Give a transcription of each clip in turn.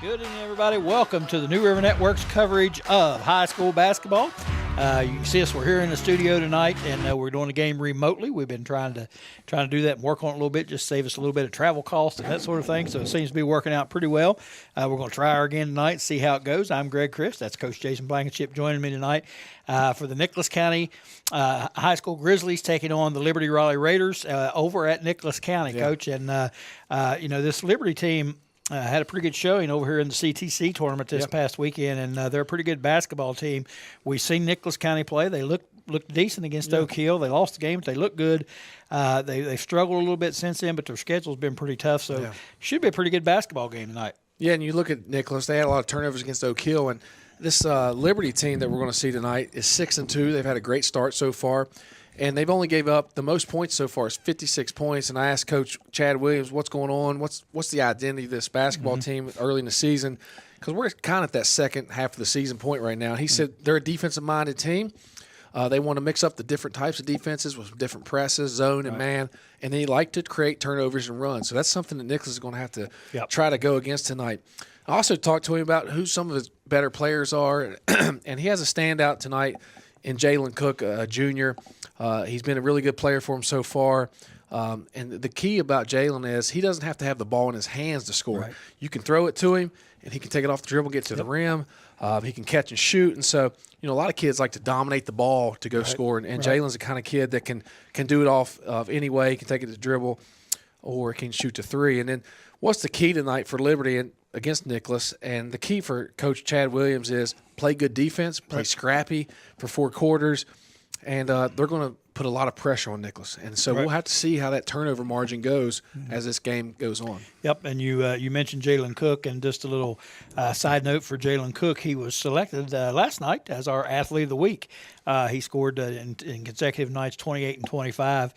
Good evening, everybody. Welcome to the New River Network's coverage of high school basketball. You can see us. We're here in the studio tonight, and we're doing the game remotely. We've been trying to do that and work on it a little bit, just save us a little bit of travel costs and that sort of thing. So it seems to be working out pretty well. We're going to try her again tonight, see how it goes. I'm Greg Christ. That's Coach Jason Blankenship joining me tonight for the Nicholas County High School Grizzlies taking on the Liberty Raleigh Raiders over at Nicholas County, Coach. And this Liberty team had a pretty good showing over here in the CTC tournament this past weekend, and they're a pretty good basketball team. We've seen Nicholas County play. They look decent against Oak Hill. They lost the game, but they look good. They've struggled a little bit since then, but their schedule's been pretty tough, so should be a pretty good basketball game tonight. Yeah, and you look at Nicholas, they had a lot of turnovers against Oak Hill, and this Liberty team that we're going to see tonight is 6-2. They've had a great start so far. And they've only gave up the most points so far is 56 points. And I asked Coach Chad Williams, what's going on? What's the identity of this basketball team early in the season? Because we're kind of at that second half of the season point right now. He said they're a defensive-minded team. They want to mix up the different types of defenses with different presses, zone and man. And they like to create turnovers and runs. So that's something that Nicholas is going to have to try to go against tonight. I also talked to him about who some of his better players are. And he has a standout tonight in Jalen Cook, Jr. He's been a really good player for him so far. And the key about Jalen is he doesn't have to have the ball in his hands to score. Right. You can throw it to him, and he can take it off the dribble, get to the rim. He can catch and shoot. And so, a lot of kids like to dominate the ball to go score. And Jalen's the kind of kid that can do it off of any way. He can take it to dribble or can shoot to three. And then what's the key tonight for Liberty against Nicholas? And the key for Coach Chad Williams is play good defense, play scrappy for 4 quarters. And they're going to put a lot of pressure on Nicholas. And so we'll have to see how that turnover margin goes as this game goes on. Yep, and you mentioned Jalen Cook, and just a little side note for Jalen Cook, he was selected last night as our Athlete of the Week. He scored in consecutive nights 28 and 25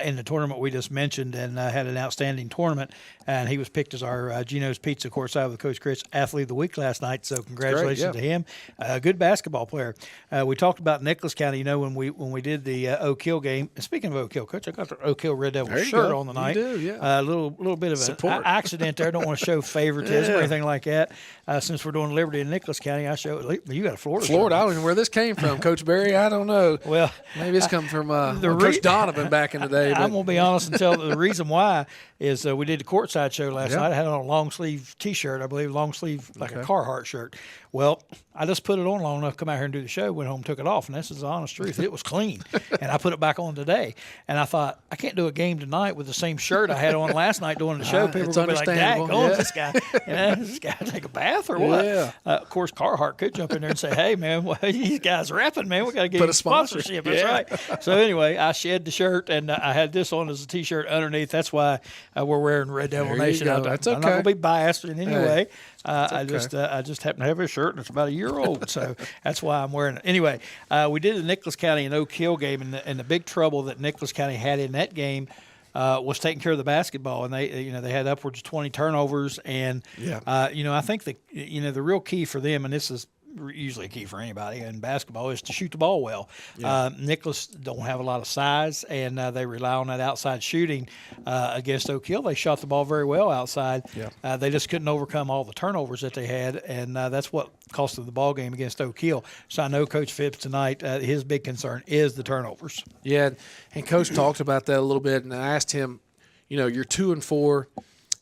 in the tournament we just mentioned, and had an outstanding tournament. And he was picked as our Gino's Pizza courtside with Coach Chris Athlete of the Week last night. So congratulations to him. Good basketball player. We talked about Nicholas County. When we did the Oak Hill game. And speaking of Oak Hill, Coach, I got the Oak Hill Red Devil shirt on the night. You do, yeah. A little bit of an accident there. I don't want to show favoritism or anything like that. Since we're doing Liberty in Nicholas County, I show you got a Florida. Shirt. I don't know where this came from, Coach Barry. I don't know. Well, maybe it's come from Coach Donovan back in the day. I'm going to be honest and tell the reason why is we did the courtside show last night. I had on a long sleeve T-shirt, I believe, long sleeve like a Carhartt shirt. Well, I just put it on long enough to come out here and do the show, went home, took it off, and this is the honest truth. It was clean, and I put it back on today. And I thought, I can't do a game tonight with the same shirt I had on last night doing the show. People are going to be like, Dad, this guy. Does this guy take a bath or what? Yeah. Of course, Carhartt could jump in there and say, hey, man, these guys are rapping, man. We got to get a sponsorship. That's right. So anyway, I shed the shirt, and I had this on as a T-shirt underneath. That's why we're wearing Red Devil Nation. That's okay. I'm not going to be biased in any way. I okay. just happen to have a shirt, and it's about a year old, so that's why I'm wearing it. Anyway, we did the Nicholas County and Oak Hill game, and the big trouble that Nicholas County had in that game was taking care of the basketball, and they had upwards of 20 turnovers, and I think the real key for them, and this is usually a key for anybody in basketball, is to shoot the ball well. Nicholas don't have a lot of size, and they rely on that outside shooting. Against Oak Hill, they shot the ball very well outside. They just couldn't overcome all the turnovers that they had, and that's what cost them the ball game against Oak Hill. So I know Coach Phipps tonight, his big concern is the turnovers. Yeah, and Coach talked about that a little bit, and I asked him, you're 2-4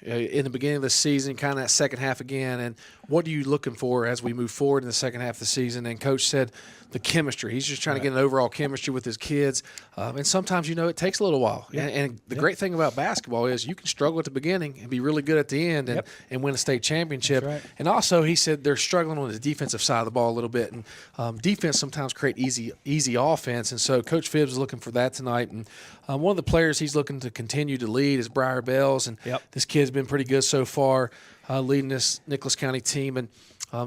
in the beginning of the season, kind of that second half again, and what are you looking for as we move forward in the second half of the season? And Coach said the chemistry. He's just trying to get an overall chemistry with his kids. And sometimes, it takes a little while. And the great thing about basketball is you can struggle at the beginning and be really good at the end and win a state championship. Right. And also, he said they're struggling on the defensive side of the ball a little bit. And defense sometimes create easy offense. And so Coach Phibbs is looking for that tonight. And one of the players he's looking to continue to lead is Briar Bells. And this kid's been pretty good so far. Leading this Nicholas County team. And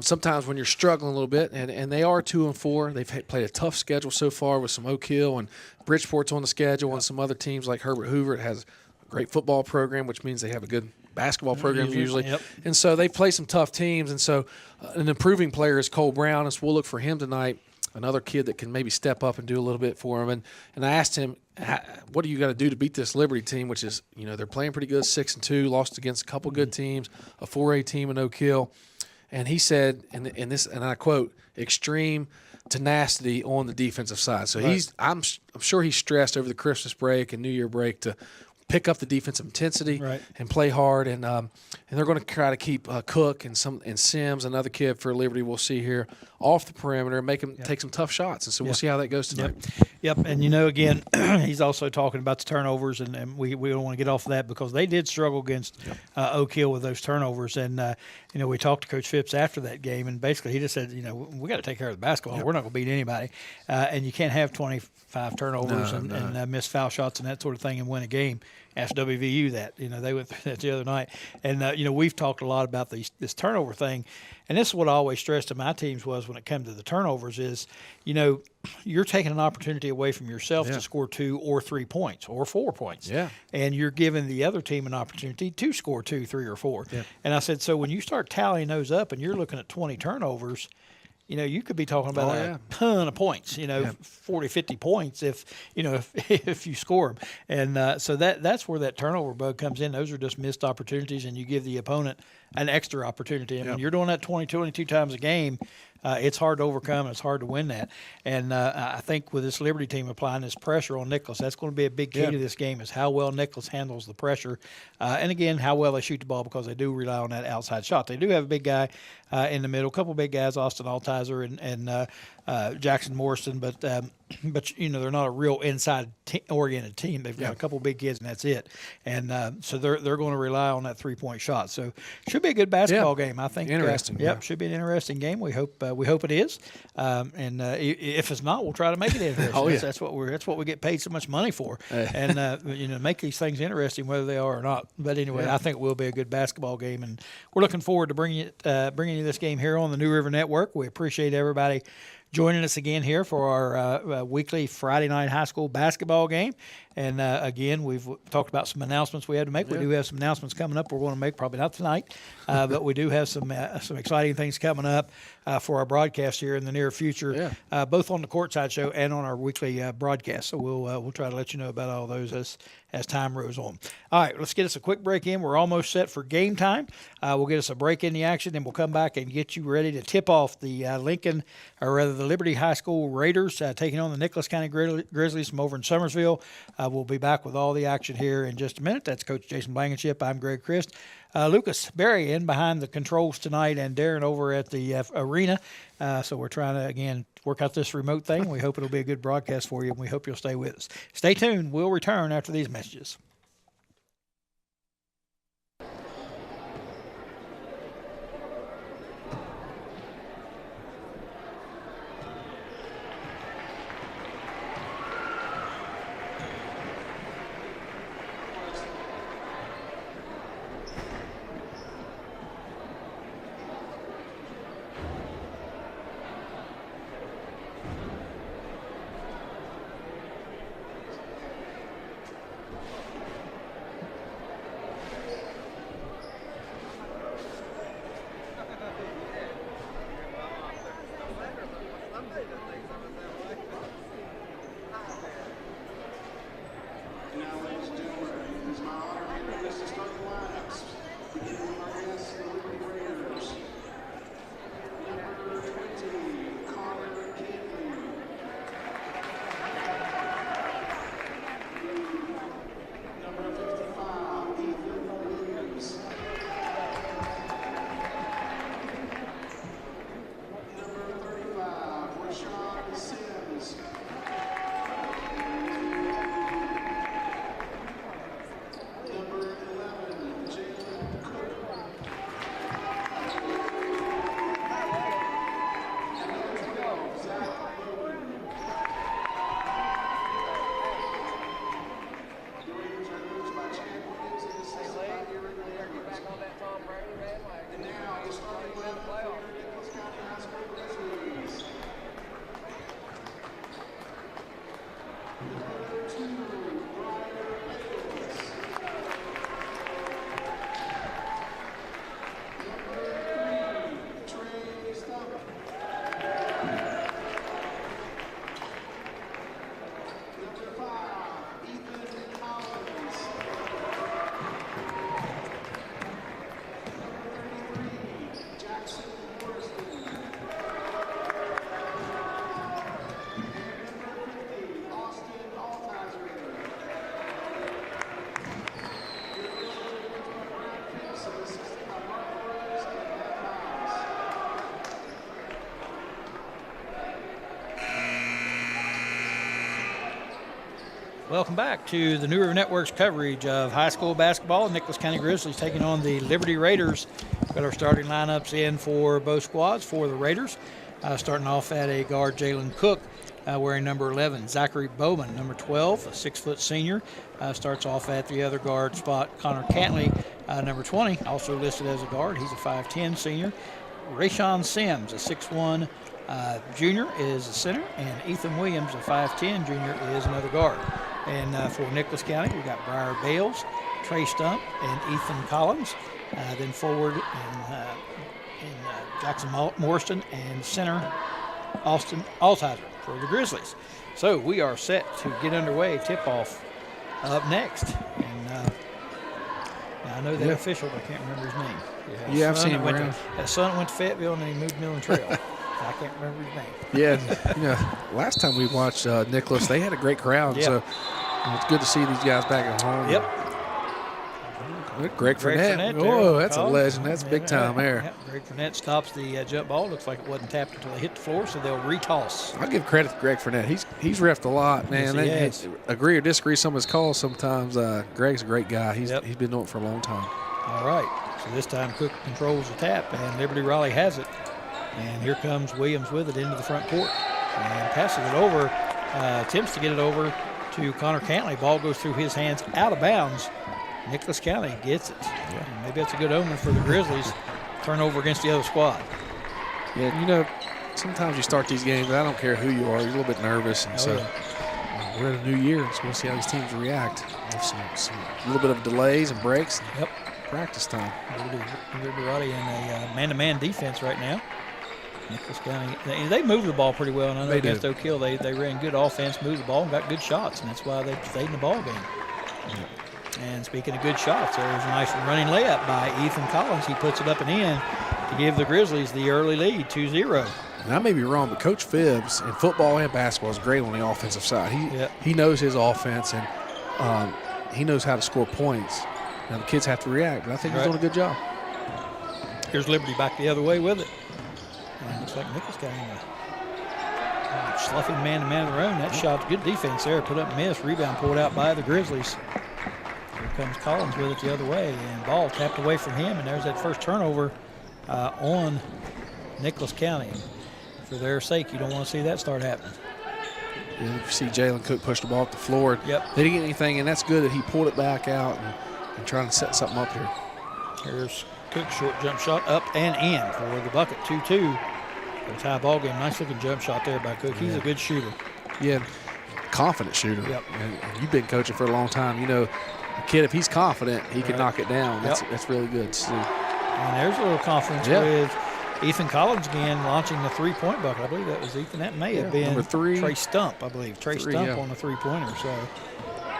sometimes when you're struggling a little bit, and they are 2-4, they've played a tough schedule so far with some Oak Hill and Bridgeport's on the schedule, and some other teams like Herbert Hoover. It has a great football program, which means they have a good basketball program usually. And so they play some tough teams. And so an improving player is Cole Brown, and so we'll look for him tonight. Another kid that can maybe step up and do a little bit for him. And I asked him, what do you got to do to beat this Liberty team, which is, they're playing pretty good, 6-2, lost against a couple good teams, a 4A team in Oak Hill. And he said, in this, and I quote, extreme tenacity on the defensive side. So I'm sure he's stressed over the Christmas break and New Year break to pick up the defensive intensity and play hard. And they're going to try to keep Cook and Sims, another kid for Liberty we'll see here, off the perimeter and make him take some tough shots. And so we'll see how that goes tonight. Yep. And, again, he's also talking about the turnovers, and we don't want to get off of that because they did struggle against Oak Hill with those turnovers. And, we talked to Coach Phipps after that game, and basically he just said, we got to take care of the basketball. We're not going to beat anybody. And you can't have 25 turnovers and miss foul shots and that sort of thing and win a game. Ask WVU that. They went through that the other night. And, we've talked a lot about this turnover thing. And this is what I always stressed to my teams was when it comes to the turnovers is, you're taking an opportunity away from yourself to score 2 or 3 points or 4 points. Yeah. And you're giving the other team an opportunity to score 2, 3, or 4. Yeah. And I said, so when you start tallying those up and you're looking at 20 turnovers, you could be talking about a ton of points, 40, 50 points if you score them. And so that's where that turnover bug comes in. Those are just missed opportunities, and you give the opponent an extra opportunity. And when you're doing that 22 times a game, it's hard to overcome. It's hard to win that. And I think with this Liberty team applying this pressure on Nicholas, that's going to be a big key to this game is how well Nicholas handles the pressure. And, again, how well they shoot the ball because they do rely on that outside shot. They do have a big guy in the middle, a couple big guys, Austin Altizer and Jackson Morrison, but they're not a real inside-oriented team. They've got a couple big kids, and that's it. And so they're going to rely on that three-point shot. So should be a good basketball game, I think. Interesting. Should be an interesting game. We hope it is. And if it's not, we'll try to make it interesting. That's what we get paid so much money for. And make these things interesting whether they are or not. But anyway, I think it will be a good basketball game, and we're looking forward to bringing you this game here on the New River Network. We appreciate everybody joining us again here for our weekly Friday night high school basketball game. And, again, we've talked about some announcements we had to make. We do have some announcements coming up we're going to make, probably not tonight, but we do have some exciting things coming up for our broadcast here in the near future, both on the Courtside Show and on our weekly broadcast. So we'll try to let you know about all those as time rolls on. All right, let's get us a quick break in. We're almost set for game time. We'll get us a break in the action, and we'll come back and get you ready to tip off the the Liberty High School Raiders taking on the Nicholas County Grizzlies from over in Summersville. We'll be back with all the action here in just a minute. That's Coach Jason Blankenship. I'm Greg Christ. Lucas Berry in behind the controls tonight, and Darren over at the arena. So we're trying to, again, work out this remote thing. We hope it'll be a good broadcast for you, and we hope you'll stay with us. Stay tuned. We'll return after these messages. Welcome back to the New River Network's coverage of high school basketball. Nicholas County Grizzlies taking on the Liberty Raiders. Got our starting lineups in for both squads for the Raiders. Starting off at a guard, Jalen Cook, wearing number 11. Zachary Bowman, number 12, a 6-foot senior, starts off at the other guard spot. Connor Cantley, number 20, also listed as a guard. He's a 5'10 senior. Rayshawn Sims, a 6'1 junior, is a center. And Ethan Williams, a 5'10 junior, is another guard. And for Nicholas County, we got Briar Bales, Trey Stump, and Ethan Collins. Then forward in Jackson Morriston, and center Austin Altizer for the Grizzlies. So we are set to get underway. Tip-off up next. And now I know that official, but I can't remember his name. Yeah, I've seen him around. That son went to Fayetteville, and then he moved to Millen Trail. I can't remember his name. Yeah, last time we watched Nicholas, they had a great crowd, so it's good to see these guys back at home. Yep. Greg Fournette. Oh, that's a legend. That's big time there. Yep. Greg Fournette stops the jump ball. Looks like it wasn't tapped until it hit the floor, so they'll retoss. I'll give credit to Greg Fournette. He's reffed a lot, man. Yes, agree or disagree some of his calls sometimes. Greg's a great guy. He's been doing it for a long time. All right. So this time Cook controls the tap, and Liberty Raleigh has it. And here comes Williams with it into the front court. And passes it over. Attempts to get it over to Connor Cantley. Ball goes through his hands out of bounds. Nicholas County gets it. Yeah. And maybe that's a good omen for the Grizzlies. Turnover against the other squad. Yeah, sometimes you start these games, I don't care who you are, you're a little bit nervous. And we're at a new year, so we'll see how these teams react. Have a little bit of delays and breaks. And practice time. Liberty Raleigh in a man-to-man defense right now. Nicholas County, they move the ball pretty well. And I know against Oak Hill, they ran good offense, moved the ball, and got good shots, and that's why they stayed in the ball game. Yeah. And speaking of good shots, there's a nice running layup by Ethan Collins. He puts it up and in to give the Grizzlies the early lead, 2-0. And I may be wrong, but Coach Phibbs in football and basketball is great on the offensive side. He knows his offense, and he knows how to score points. Now, the kids have to react, but I think he's doing a good job. Here's Liberty back the other way with it. And it looks like Nicholas got him a sloughing man-to-man of their own. That shot's good defense there. Put up and miss. Rebound pulled out by the Grizzlies. Here comes Collins with it the other way, and ball tapped away from him, and there's that first turnover on Nicholas County. For their sake, you don't want to see that start happening. Yeah, you see Jalen Cook push the ball up the floor. Yep. They didn't get anything, and that's good that he pulled it back out and trying to set something up here. Here's Cook's short jump shot up and in for the bucket, 2-2. It's a high ball game. Nice looking jump shot there by Cook. He's a good shooter. Yeah, confident shooter. Yep. And you've been coaching for a long time. A kid, if he's confident, he can knock it down. That's really good to see. And there's a little confidence with Ethan Collins again launching the three-point bucket. I believe that was Ethan. That may have been number 3. Trey Stump, I believe. Trey Stump on the three-pointer. So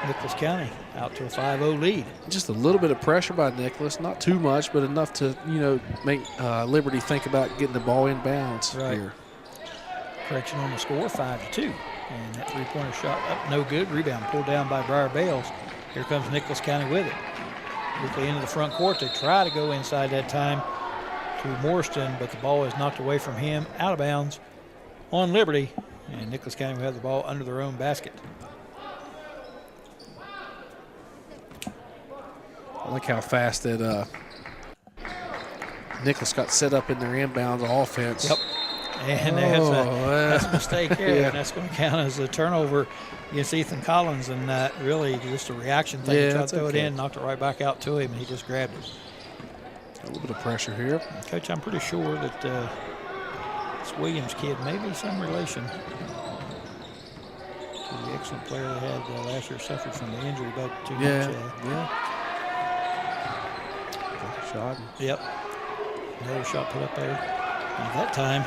Nicholas County out to a 5-0 lead. Just a little bit of pressure by Nicholas. Not too much, but enough to, make Liberty think about getting the ball in bounds here. Correction on the score, 5-2. And that three-pointer shot up, no good. Rebound pulled down by Briar Bales. Here comes Nicholas County with it. Quickly into the front court. They try to go inside that time to Morriston, but the ball is knocked away from him, out of bounds on Liberty. And Nicholas County will have the ball under their own basket. I like how fast that Nicholas got set up in their inbounds offense. Yep. And that's a mistake there, and that's going to count as a turnover against Ethan Collins, and really just a reaction thing. He tried to throw it in, knocked it right back out to him, and he just grabbed it. A little bit of pressure here. Coach, I'm pretty sure that this Williams kid may be some relation to the excellent player they had last year, suffered from the injury, but too much. Yeah. Shot. Yep. Another shot put up there. And that time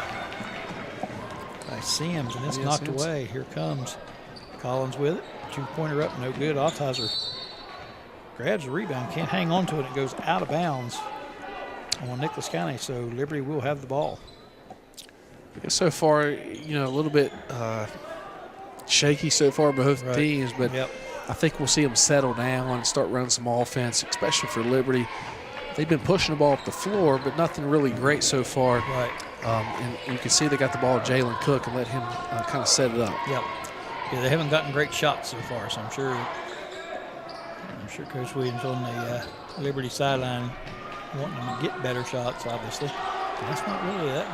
by Sims, and it's knocked away. Here comes Collins with it. Two-pointer up, no good. Altizer grabs the rebound, can't hang on to it. It goes out of bounds on Nicholas County, so Liberty will have the ball. So far, a little bit shaky so far by both teams, but I think we'll see them settle down and start running some offense, especially for Liberty. They've been pushing the ball up the floor, but nothing really great so far. Right. And you can see they got the ball to Jalen Cook and let him kind of set it up. Yep. Yeah, they haven't gotten great shots so far, so I'm sure Coach Williams on the Liberty sideline wanting them to get better shots, obviously. That's not really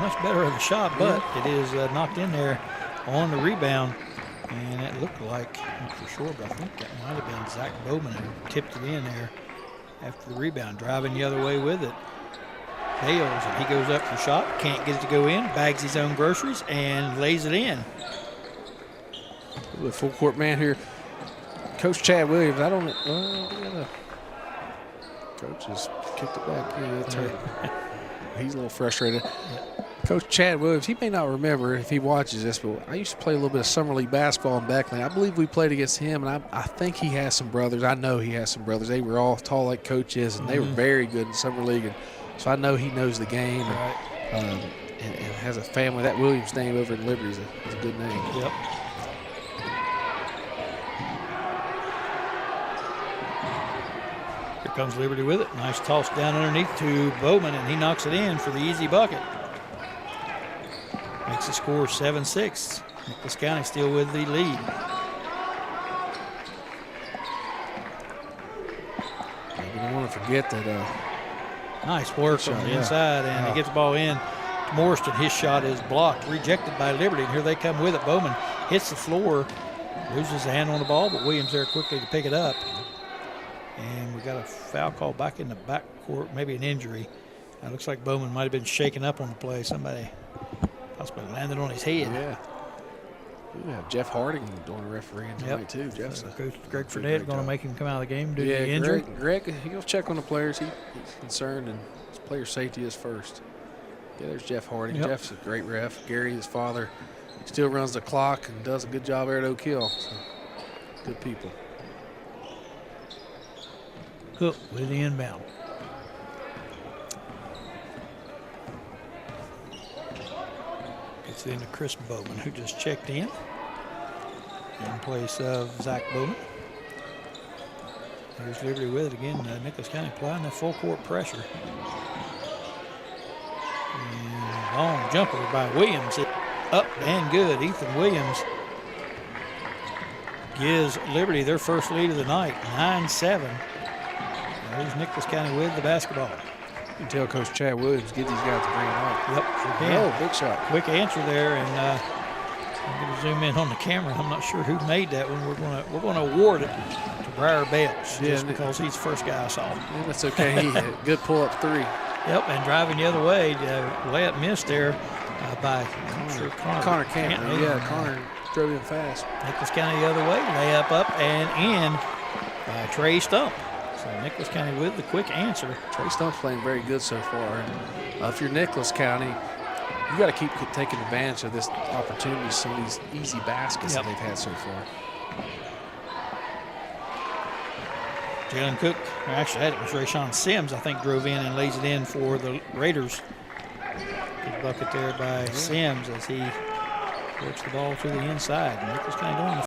much better of a shot, but it is knocked in there on the rebound. And it looked like, not for sure, but I think that might have been Zach Bowman who tipped it in there after the rebound, driving the other way with it. Bales, and he goes up for the shot, can't get it to go in, bags his own groceries, and lays it in. The full court man here. Coach Chad Williams, I don't coach has kicked it back. He's a little frustrated. Coach Chad Williams, he may not remember if he watches this, but I used to play a little bit of summer league basketball in Beckley. I believe we played against him, and I think he has some brothers. I know he has some brothers. They were all tall like Coach is, and they were very good in summer league. And so I know he knows the game and has a family. That Williams name over in Liberty is a good name. Yep. Here comes Liberty with it. Nice toss down underneath to Bowman, and he knocks it in for the easy bucket. Makes the score 7-6. Nicholas County still with the lead. You don't want to forget that. Nice work on the inside, and he gets the ball in. Morriston, his shot is blocked, rejected by Liberty, and here they come with it. Bowman hits the floor, loses the hand on the ball, but Williams there quickly to pick it up. And we got a foul call back in the back court, maybe an injury. It looks like Bowman might have been shaken up on the play. Somebody possibly landed on his head. Yeah. We have Jeff Harding doing refereeing tonight too. Jeff's Coach Greg Fredette going to make him come out of the game due to the injury. Greg, he'll check on the players. He's concerned, and his player safety is first. Yeah, there's Jeff Harding. Yep. Jeff's a great ref. Gary, his father, still runs the clock and does a good job there at Oak Hill. So, good people. Cook with the inbound. Gets it into Chris Bowman, who just checked in place of Zach Bowman. Here's Liberty with it again. Nicholas County applying the full court pressure. And long jumper by Williams. Up and good. Ethan Williams gives Liberty their first lead of the night, 9-7. There's Nicholas County with the basketball. You can tell Coach Chad Williams get these guys to bring it up. Yep, sure can. Oh, big shot. Quick answer there, and I'm going to zoom in on the camera. I'm not sure who made that one. We're going to award it to Briar Bales just because he's the first guy I saw. Yeah, that's okay. He had a good pull-up three. Yep, and driving the other way, layup missed there by Connor Campbell. Yeah, Connor drove in fast. Nicholas County the other way, layup up and in by Trey Stump. So Nicholas County with the quick answer. Trey Stump's playing very good so far. And if you're Nicholas County, you got to keep taking advantage of this opportunity, some of these easy baskets that they've had so far. Jalen Cook, actually that was Rayshawn Sims, I think, drove in and lays it in for the Raiders. Good bucket there by Sims as he works the ball to the inside. Nicholas County doing